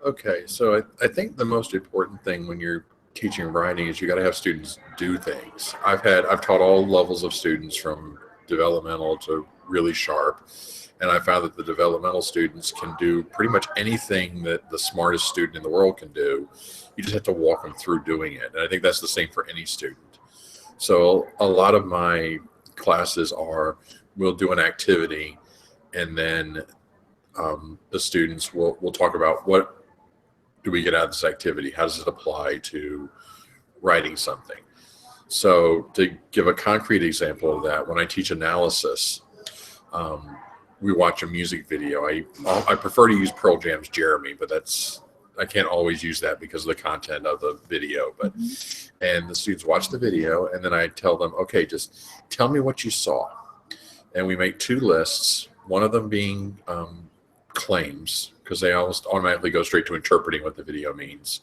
Okay, so I think the most important thing when you're teaching writing is you got to have students do things. I've taught all levels of students from developmental to really sharp, and I found that the developmental students can do pretty much anything that the smartest student in the world can do. You just have to walk them through doing it, and I think that's the same for any student. So a lot of my classes are we'll do an activity, and then the students will talk about what do we get out of this activity? How does it apply to writing something? So, to give a concrete example of that, when I teach analysis, um, we watch a music video. I prefer to use Pearl Jam's Jeremy, but that's I can't always use that because of the content of the video. But Mhm. and the students watch the video, and then I tell them, okay, just tell me what you saw, and we make two lists. One of them being claims because they almost automatically go straight to interpreting what the video means,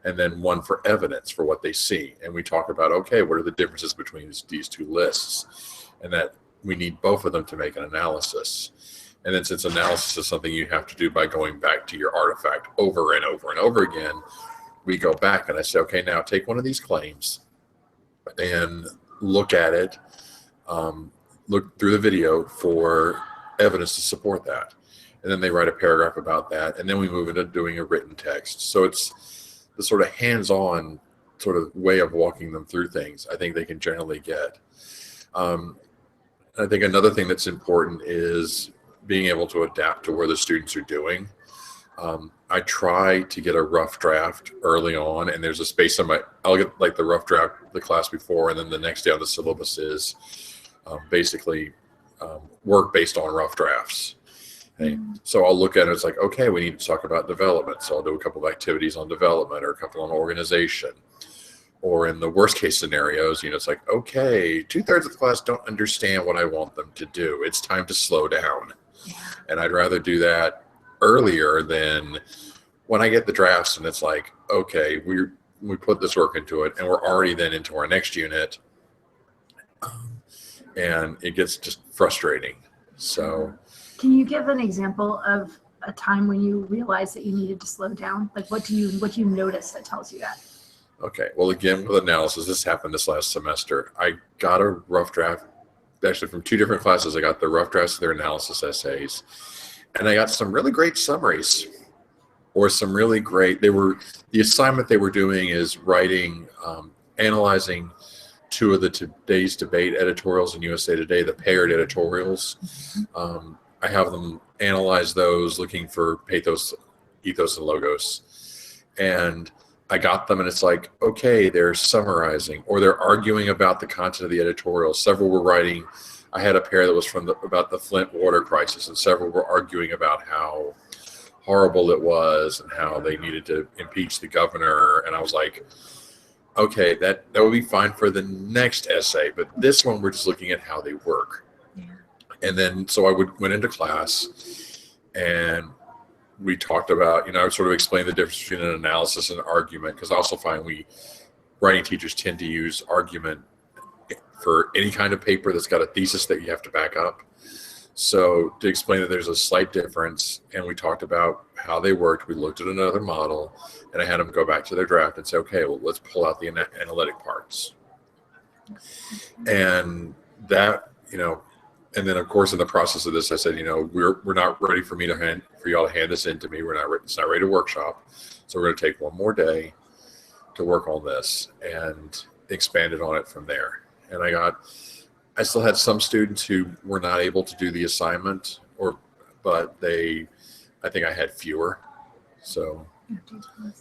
and then one for evidence for what they see. And we talk about, okay, what are the differences between these two lists, and that we need both of them to make an analysis. And then since analysis is something you have to do by going back to your artifact over and over and over again, we go back and I say, okay, now take one of these claims and look at it, look through the video for evidence to support that. And then they write a paragraph about that. And then we move into doing a written text. So it's the sort of hands on sort of way of walking them through things I think they can generally get. Um, I think another thing that's important is being able to adapt to where the students are doing. I try to get a rough draft early on, and there's a space on my. I'll get like the rough draft the class before, and then the next day on the syllabus is basically work based on rough drafts. Okay. Mm. So I'll look at it. It's like, okay, we need to talk about development. So I'll do a couple of activities on development or a couple on organization. Or in the worst case scenarios, it's like, okay, two-thirds of the class don't understand what I want them to do. It's time to slow down. Yeah. And I'd rather do that earlier than when I get the drafts and it's like, okay, we put this work into it and we're already then into our next unit. And it gets just frustrating. So Can you give an example of a time when you realized that you needed to slow down? Like what do you notice that tells you that? okay, well, again, with analysis, this happened this last semester. I got a rough draft, actually, from two different classes. I got the rough drafts of their analysis essays, and I got some really great summaries, or some really great. The assignment they were doing is writing, analyzing two of the today's debate editorials in USA Today, the paired editorials. I have them analyze those, looking for pathos, ethos, and logos, and I got them, and it's like, okay, they're summarizing or they're arguing about the content of the editorial. Several were writing. I had a pair that was about the Flint water crisis, and several were arguing about how horrible it was and how they needed to impeach the governor. And I was like, okay, that would be fine for the next essay, but this one we're just looking at how they work. Yeah. And then so I went into class and we talked about, I sort of explained the difference between an analysis and an argument, because I also find writing teachers tend to use argument for any kind of paper that's got a thesis that you have to back up. So to explain that there's a slight difference, and we talked about how they worked, we looked at another model, and I had them go back to their draft and say, okay, well, let's pull out the analytic parts. And that, and then of course in the process of this, I said, we're not ready for y'all to hand this in to me. It's not ready to workshop. So we're going to take one more day to work on this and expanded on it from there. And I still had some students who were not able to do the assignment, but I think I had fewer. So